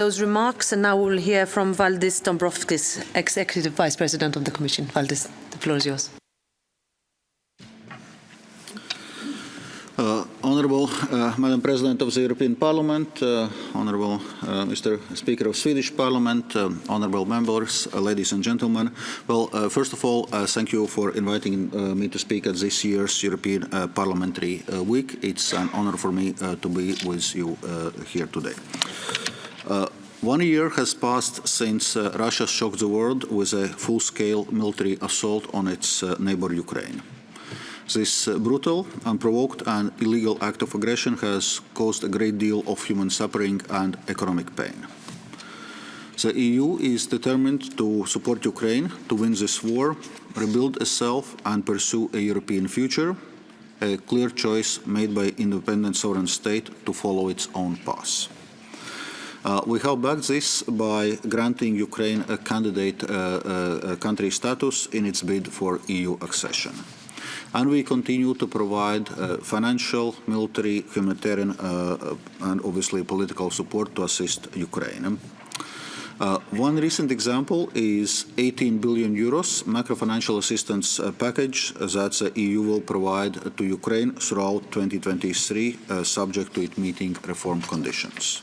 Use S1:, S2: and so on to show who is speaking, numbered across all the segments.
S1: Those remarks, and now we'll hear from Valdis DOMBROVSKIS, Executive Vice President of the Commission. Valdis, the floor is yours.
S2: Honourable Madam President of the European Parliament, Honourable Mr. Speaker of Swedish Parliament, Honourable members, ladies and gentlemen. Well, first of all, thank you for inviting me to speak at this year's European Parliamentary Week. It's an honour for me to be with you here today. 1 year has passed since Russia shocked the world with a full-scale military assault on its neighbour Ukraine. This brutal, unprovoked and illegal act of aggression has caused a great deal of human suffering and economic pain. The EU is determined to support Ukraine to win this war, rebuild itself and pursue a European future, a clear choice made by independent sovereign state to follow its own path. We have backed this by granting Ukraine a candidate country status in its bid for EU accession. And we continue to provide financial, military, humanitarian and obviously political support to assist Ukraine. One recent example is 18 billion euros macro-financial assistance package that the EU will provide to Ukraine throughout 2023, subject to it meeting reform conditions.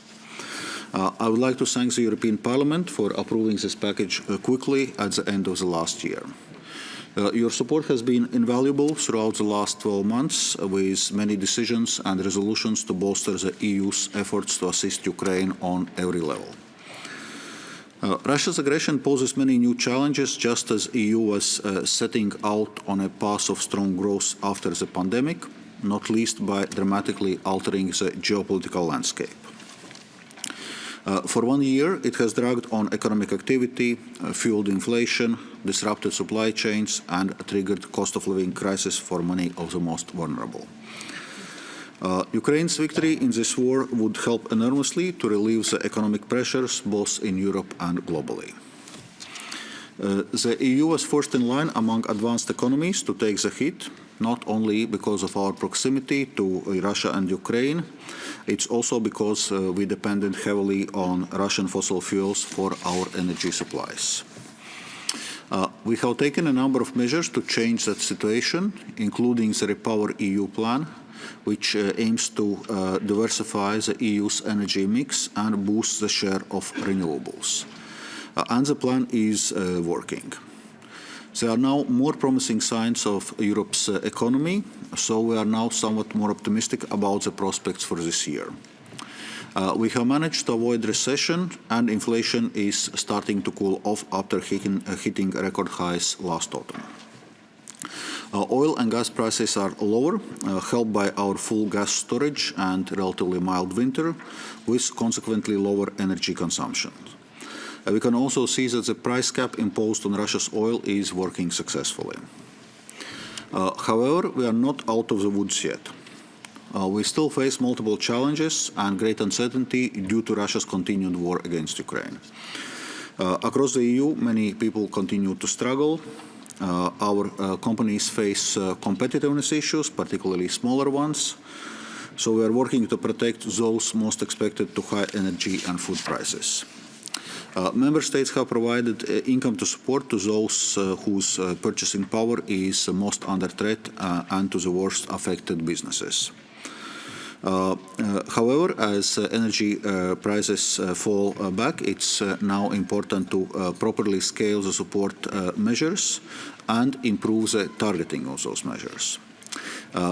S2: I would like to thank the European Parliament for approving this package quickly at the end of the last year. Your support has been invaluable throughout the last 12 months with many decisions and resolutions to bolster the EU's efforts to assist Ukraine on every level. Russia's aggression poses many new challenges just as the EU was setting out on a path of strong growth after the pandemic, not least by dramatically altering the geopolitical landscape. For 1 year, it has dragged on economic activity, fueled inflation, disrupted supply chains, and triggered cost of living crisis for many of the most vulnerable. Ukraine's victory in this war would help enormously to relieve the economic pressures both in Europe and globally. The EU was first in line among advanced economies to take the hit, not only because of our proximity to Russia and Ukraine, it's also because we depended heavily on Russian fossil fuels for our energy supplies. We have taken a number of measures to change that situation, including the Repower EU plan, which aims to diversify the EU's energy mix and boost the share of renewables. And the plan is working. There are now more promising signs of Europe's economy, so we are now somewhat more optimistic about the prospects for this year. We have managed to avoid recession, and inflation is starting to cool off after hitting record highs last autumn. Oil and gas prices are lower, helped by our full gas storage and relatively mild winter, with consequently lower energy consumption. We can also see that the price cap imposed on Russia's oil is working successfully. However, we are not out of the woods yet. We still face multiple challenges and great uncertainty due to Russia's continued war against Ukraine. Across the EU, many people continue to struggle. Our companies face competitiveness issues, particularly smaller ones. So we are working to protect those most expected to high energy and food prices. Member States have provided income to support to those whose purchasing power is most under threat and to the worst affected businesses. However, as energy prices fall back, it's now important to properly scale the support measures and improve the targeting of those measures.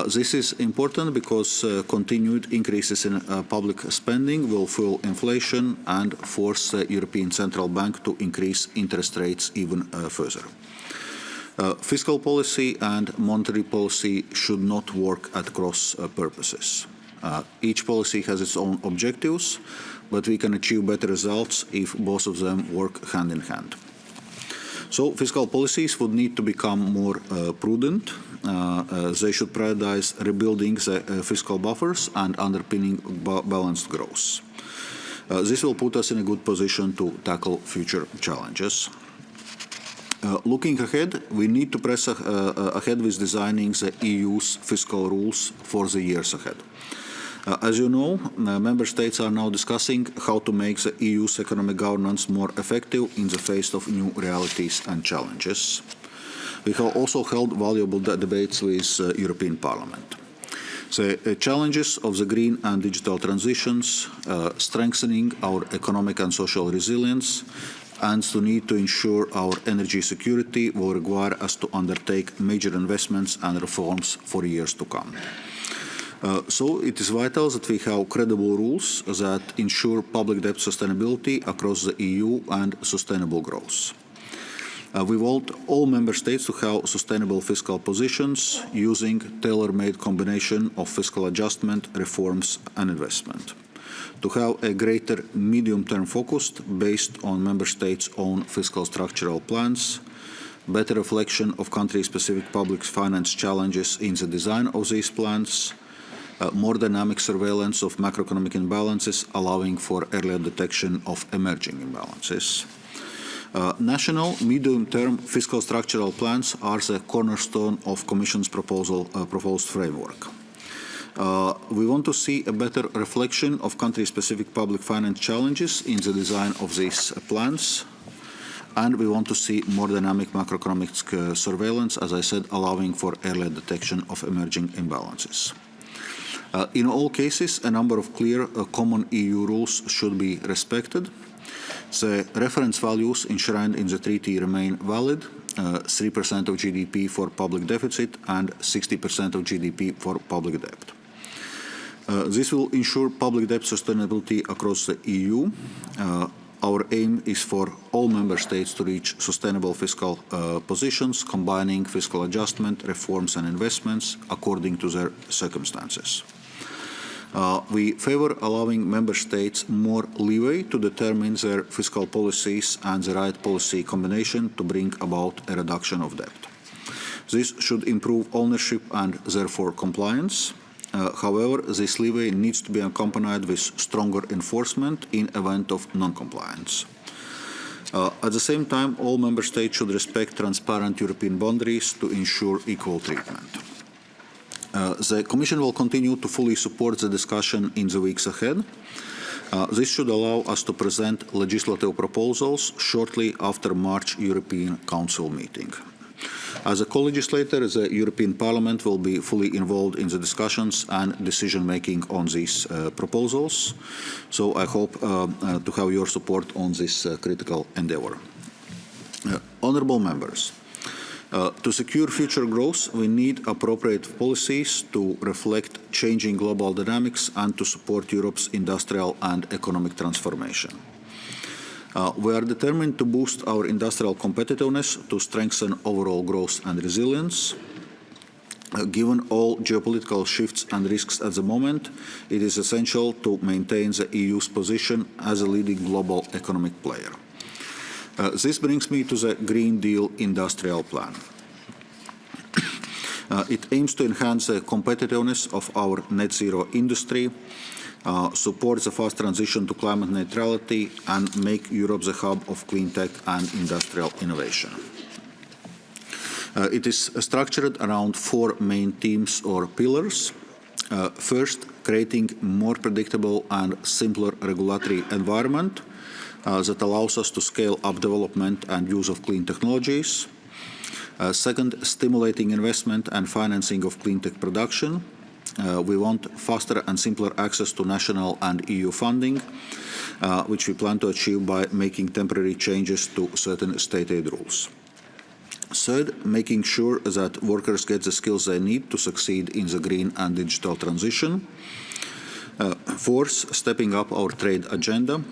S2: This is important because continued increases in public spending will fuel inflation and force the European Central Bank to increase interest rates even further. Fiscal policy and monetary policy should not work at cross purposes. Each policy has its own objectives, but we can achieve better results if both of them work hand in hand. So fiscal policies would need to become more prudent. They should prioritize rebuilding the fiscal buffers and underpinning balanced growth. This will put us in a good position to tackle future challenges. Looking ahead, we need to press ahead with designing the EU's fiscal rules for the years ahead. As you know, Member States are now discussing how to make the EU's economic governance more effective in the face of new realities and challenges. We have also held valuable debates with the European Parliament. The challenges of the green and digital transitions, strengthening our economic and social resilience, and the need to ensure our energy security will require us to undertake major investments and reforms for years to come. So it is vital that we have credible rules that ensure public debt sustainability across the EU and sustainable growth. We want all Member States to have sustainable fiscal positions using tailor-made combination of fiscal adjustment, reforms and investment. To have a greater medium-term focus based on Member States' own fiscal structural plans, better reflection of country-specific public finance challenges in the design of these plans, more dynamic surveillance of macroeconomic imbalances, allowing for earlier detection of emerging imbalances. National medium-term fiscal structural plans are the cornerstone of Commission's proposed framework. We want to see a better reflection of country-specific public finance challenges in the design of these plans, and we want to see more dynamic macroeconomic surveillance, as I said, allowing for earlier detection of emerging imbalances. In all cases, a number of clear common EU rules should be respected. The reference values enshrined in the treaty remain valid, 3% of GDP for public deficit and 60% of GDP for public debt. This will ensure public debt sustainability across the EU. Our aim is for all Member States to reach sustainable fiscal positions, combining fiscal adjustment, reforms and investments according to their circumstances. We favour allowing Member States more leeway to determine their fiscal policies and the right policy combination to bring about a reduction of debt. This should improve ownership and therefore compliance. However, this leeway needs to be accompanied with stronger enforcement in event of non-compliance. At the same time, all Member States should respect transparent European boundaries to ensure equal treatment. The Commission will continue to fully support the discussion in the weeks ahead. This should allow us to present legislative proposals shortly after March European Council meeting. As a co-legislator, the European Parliament will be fully involved in the discussions and decision-making on these proposals. So I hope to have your support on this critical endeavour. Honourable members, to secure future growth, we need appropriate policies to reflect changing global dynamics and to support Europe's industrial and economic transformation. We are determined to boost our industrial competitiveness to strengthen overall growth and resilience. Given all geopolitical shifts and risks at the moment, it is essential to maintain the EU's position as a leading global economic player. This brings me to the Green Deal Industrial Plan. It aims to enhance the competitiveness of our net zero industry, support the fast transition to climate neutrality, and make Europe the hub of clean tech and industrial innovation. It is structured around four main themes or pillars. First, creating more predictable and simpler regulatory environment that allows us to scale up development and use of clean technologies. Second, stimulating investment and financing of clean tech production. We want faster and simpler access to national and EU funding, which we plan to achieve by making temporary changes to certain state aid rules. Third, making sure that workers get the skills they need to succeed in the green and digital transition. Fourth, stepping up our trade agenda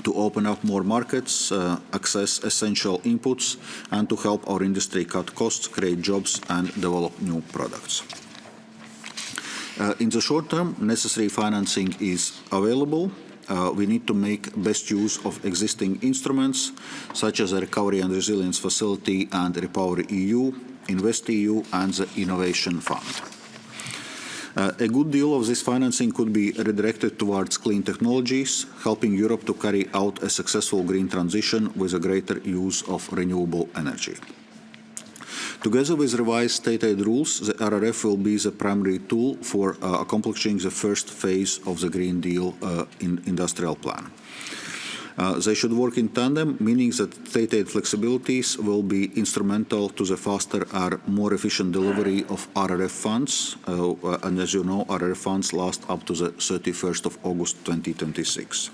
S2: to open up more markets, access essential inputs, and to help our industry cut costs, create jobs, and develop new products. In the short term, necessary financing is available. We need to make best use of existing instruments, such as the Recovery and Resilience Facility and REPowerEU, InvestEU, and the Innovation Fund. A good deal of this financing could be redirected towards clean technologies, helping Europe to carry out a successful green transition with a greater use of renewable energy. Together with revised state aid rules, the RRF will be the primary tool for accomplishing the first phase of the Green Deal industrial plan. They should work in tandem, meaning that state aid flexibilities will be instrumental to the faster and more efficient delivery of RRF funds. And as you know, RRF funds last up to the 31st of August 2026.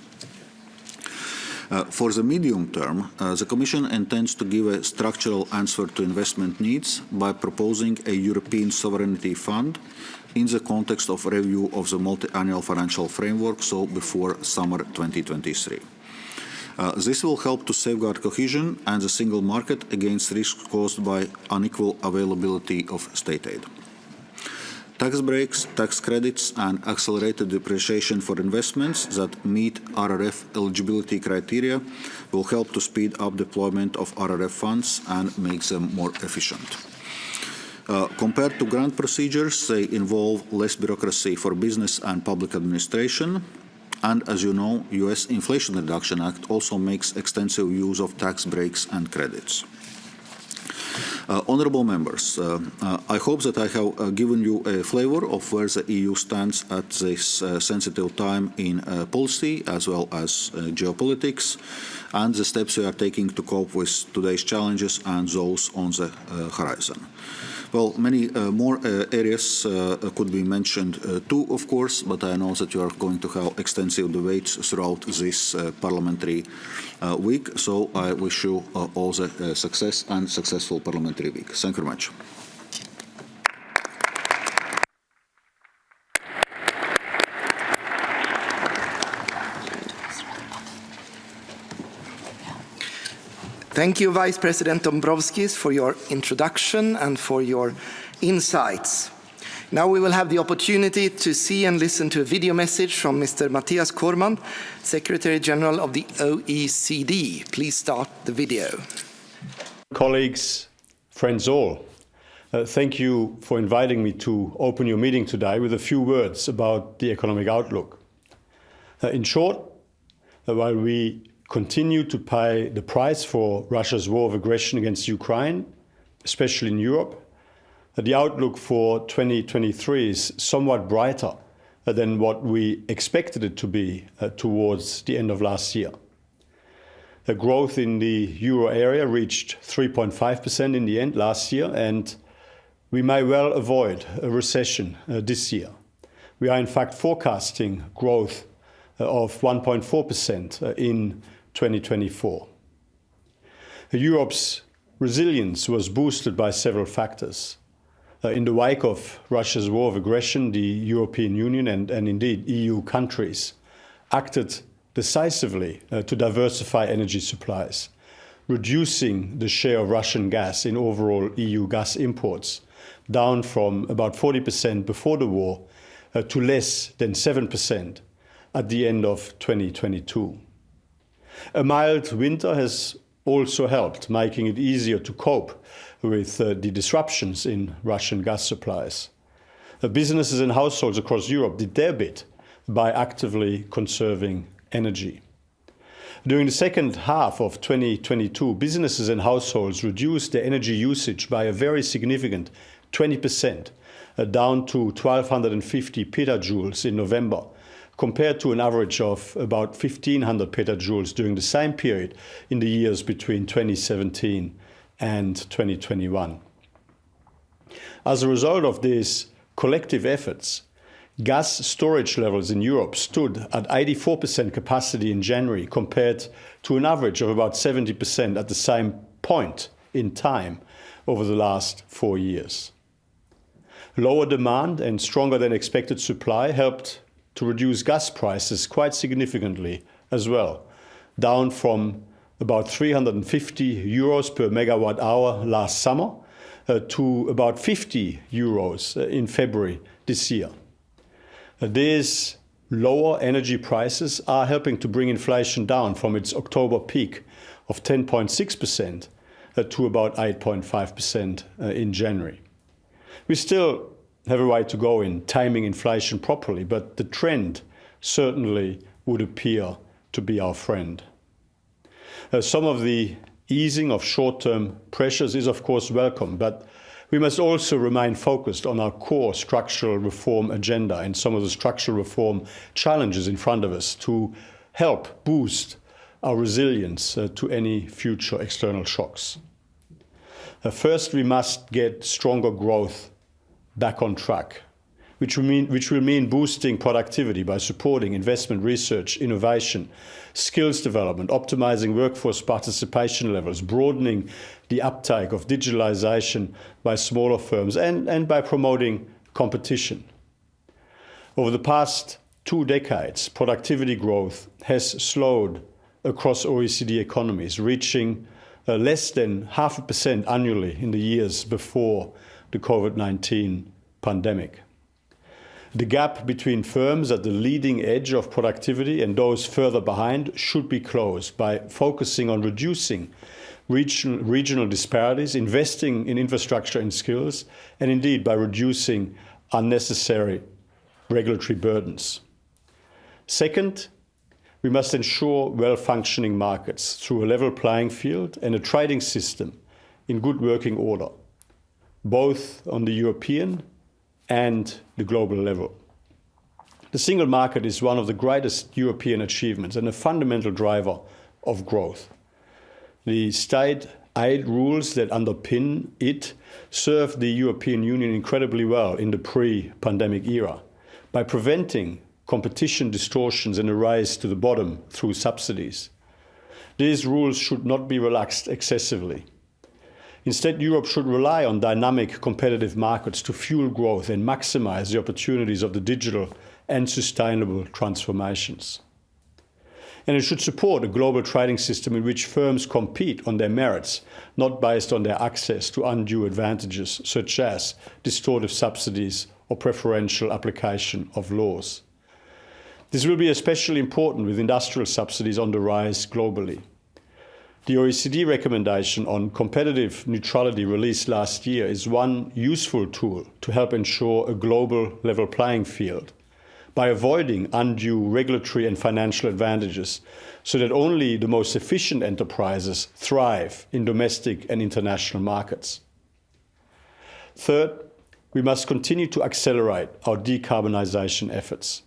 S2: For the medium term, the Commission intends to give a structural answer to investment needs by proposing a European Sovereignty Fund in the context of review of the multi-annual financial framework, so before summer 2023. This will help to safeguard cohesion and the single market against risks caused by unequal availability of state aid. Tax breaks, tax credits and accelerated depreciation for investments that meet RRF eligibility criteria will help to speed up deployment of RRF funds and make them more efficient. Compared to grant procedures, they involve less bureaucracy for business and public administration. And as you know, US Inflation Reduction Act also makes extensive use of tax breaks and credits. Honourable members, I hope that I have given you a flavour of where the EU stands at this sensitive time in policy as well as geopolitics and the steps we are taking to cope with today's challenges and those on the horizon. Well, many more areas could be mentioned too, of course, but I know that you are going to have extensive debates throughout this parliamentary week, so I wish you all the success and successful parliamentary week. Thank you very much.
S3: Thank you, Vice President Dombrovskis, for your introduction and for your insights. Now we will have the opportunity to see and listen to a video message from Mr. Mathias CORMANN, Secretary General of the OECD. Please start the video.
S4: Colleagues, friends all, thank you for inviting me to open your meeting today with a few words about the economic outlook. In short, while we continue to pay the price for Russia's war of aggression against Ukraine, especially in Europe, the outlook for 2023 is somewhat brighter than what we expected it to be towards the end of last year. The growth in the euro area reached 3.5% in the end last year, and we may well avoid a recession this year. We are in fact forecasting growth of 1.4% in 2024. Europe's resilience was boosted by several factors. In the wake of Russia's war of aggression, the European Union and indeed EU countries acted decisively to diversify energy supplies, reducing the share of Russian gas in overall EU gas imports, down from about 40% before the war to less than 7% at the end of 2022. A mild winter has also helped, making it easier to cope with the disruptions in Russian gas supplies. Businesses and households across Europe did their bit by actively conserving energy. During the second half of 2022, businesses and households reduced their energy usage by a very significant 20%, down to 1,250 petajoules in November, compared to an average of about 1,500 petajoules during the same period in the years between 2017 and 2021. As a result of these collective efforts, gas storage levels in Europe stood at 84% capacity in January, compared to an average of about 70% at the same point in time over the last 4 years. Lower demand and stronger than expected supply helped to reduce gas prices quite significantly as well, down from about 350 euros per megawatt hour last summer to about 50 euros in February this year. These lower energy prices are helping to bring inflation down from its October peak of 10.6% to about 8.5% in January. We still have a way to go in timing inflation properly, but the trend certainly would appear to be our friend. Some of the easing of short-term pressures is of course welcome, but we must also remain focused on our core structural reform agenda and some of the structural reform challenges in front of us to help boost our resilience to any future external shocks. First, we must get stronger growth back on track, which will mean boosting productivity by supporting investment, research, innovation, skills development, optimizing workforce participation levels, broadening the uptake of digitalization by smaller firms, and by promoting competition. Over the past 2 decades, productivity growth has slowed across OECD economies, reaching less than 0.5% annually in the years before the COVID-19 pandemic. The gap between firms at the leading edge of productivity and those further behind should be closed by focusing on reducing regional disparities, investing in infrastructure and skills, and indeed by reducing unnecessary regulatory burdens. Second, we must ensure well-functioning markets through a level playing field and a trading system in good working order, both on the European and the global level. The single market is one of the greatest European achievements and a fundamental driver of growth. The state aid rules that underpin it served the European Union incredibly well in the pre-pandemic era by preventing competition distortions and a race to the bottom through subsidies. These rules should not be relaxed excessively. Instead, Europe should rely on dynamic competitive markets to fuel growth and maximize the opportunities of the digital and sustainable transformations. And it should support a global trading system in which firms compete on their merits, not based on their access to undue advantages such as distortive subsidies or preferential application of laws. This will be especially important with industrial subsidies on the rise globally. The OECD recommendation on competitive neutrality released last year is one useful tool to help ensure a global level playing field by avoiding undue regulatory and financial advantages so that only the most efficient enterprises thrive in domestic and international markets. Third, we must continue to accelerate our decarbonization efforts,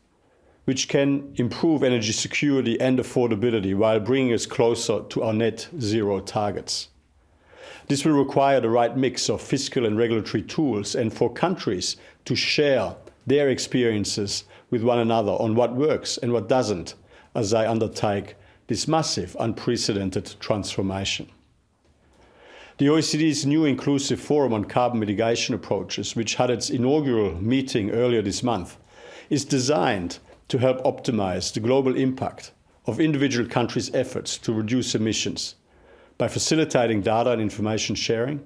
S4: which can improve energy security and affordability while bringing us closer to our net zero targets. This will require the right mix of fiscal and regulatory tools and for countries to share their experiences with one another on what works and what doesn't as they undertake this massive, unprecedented transformation. The OECD's new inclusive forum on carbon mitigation approaches, which had its inaugural meeting earlier this month, is designed to help optimize the global impact of individual countries' efforts to reduce emissions by facilitating data and information sharing,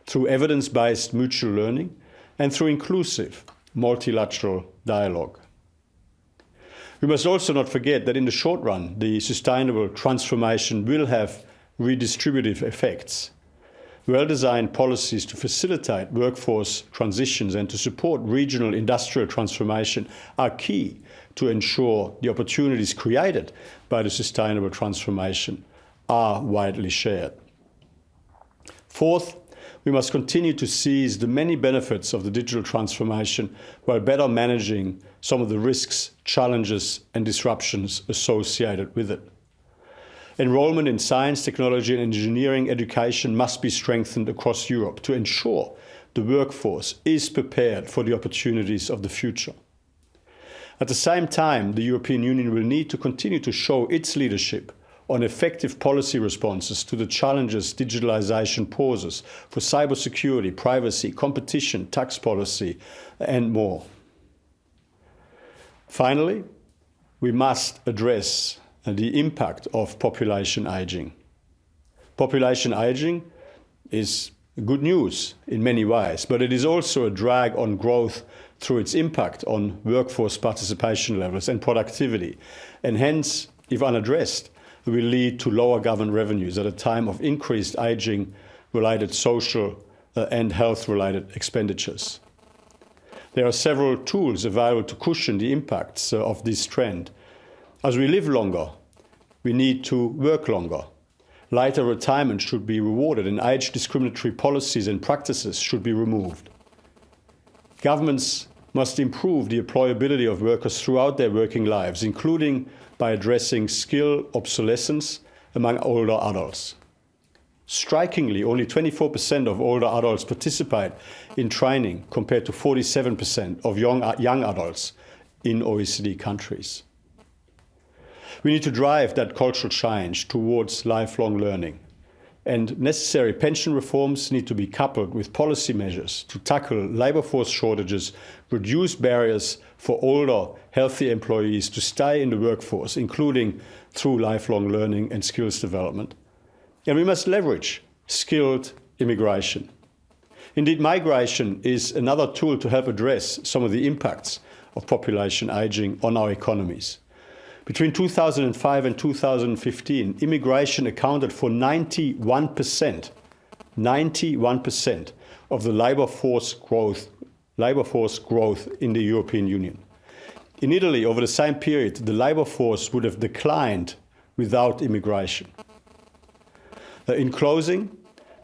S4: through evidence-based mutual learning, and through inclusive multilateral dialogue. We must also not forget that in the short run, the sustainable transformation will have redistributive effects. Well-designed policies to facilitate workforce transitions and to support regional industrial transformation are key to ensure the opportunities created by the sustainable transformation are widely shared. Fourth, we must continue to seize the many benefits of the digital transformation while better managing some of the risks, challenges, and disruptions associated with it. Enrollment in science, technology, and engineering education must be strengthened across Europe to ensure the workforce is prepared for the opportunities of the future. At the same time, the European Union will need to continue to show its leadership on effective policy responses to the challenges digitalization poses for cybersecurity, privacy, competition, tax policy, and more. Finally, we must address the impact of population aging. Population aging is good news in many ways, but it is also a drag on growth through its impact on workforce participation levels and productivity, and hence, if unaddressed, will lead to lower government revenues at a time of increased aging-related social and health-related expenditures. There are several tools available to cushion the impacts of this trend. As we live longer, we need to work longer. Lighter retirement should be rewarded, and age discriminatory policies and practices should be removed. Governments must improve the employability of workers throughout their working lives, including by addressing skill obsolescence among older adults. Strikingly, only 24% of older adults participate in training, compared to 47% of young adults in OECD countries. We need to drive that cultural change towards lifelong learning, and necessary pension reforms need to be coupled with policy measures to tackle labour force shortages, reduce barriers for older, healthy employees to stay in the workforce, including through lifelong learning and skills development. And we must leverage skilled immigration. Indeed, migration is another tool to help address some of the impacts of population ageing on our economies. Between 2005 and 2015, immigration accounted for 91% of the labour force growth in the European Union. In Italy, over the same period, the labour force would have declined without immigration. In closing,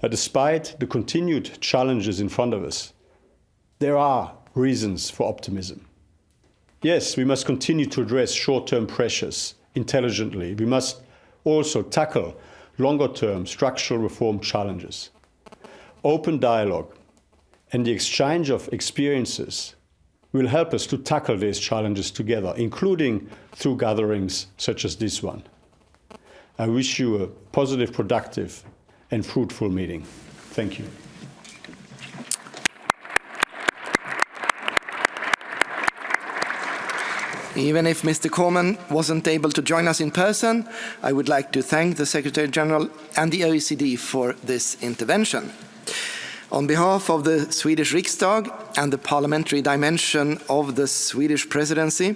S4: despite the continued challenges in front of us, there are reasons for optimism. Yes, we must continue to address short-term pressures intelligently. We must also tackle longer-term structural reform challenges. Open dialogue and the exchange of experiences will help us to tackle these challenges together, including through gatherings such as this one. I wish you a positive, productive, and fruitful meeting. Thank you.
S3: Even if Mr. Cormann wasn't able to join us in person, I would like to thank the Secretary General and the OECD for this intervention. On behalf of the Swedish Riksdag and the parliamentary dimension of the Swedish presidency,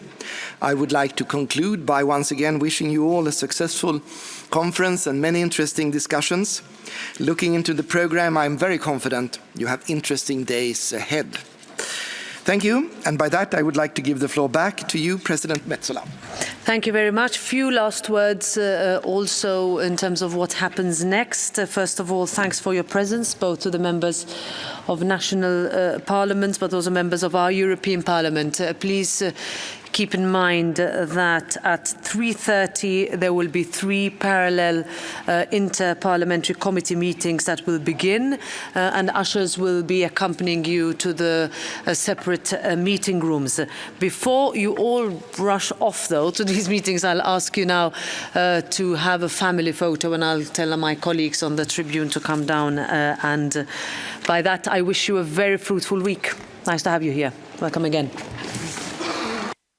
S3: I would like to conclude by once again wishing you all a successful conference and many interesting discussions. Looking into the program, I'm very confident you have interesting days ahead. Thank you, and by that I would like to give the floor back to you, President Metsola.
S1: Thank you very much. Few last words also in terms of what happens next. First of all, thanks for your presence, both to the members of national parliaments, but also members of our European Parliament. Please keep in mind that at 3:30 there will be 3 parallel inter-parliamentary committee meetings that will begin, and ushers will be accompanying you to the separate meeting rooms. Before you all rush off, though, to these meetings, I'll ask you now to have a family photo, and I'll tell my colleagues on the tribune to come down. And by that, I wish you a very fruitful week. Nice to have you here. Welcome again.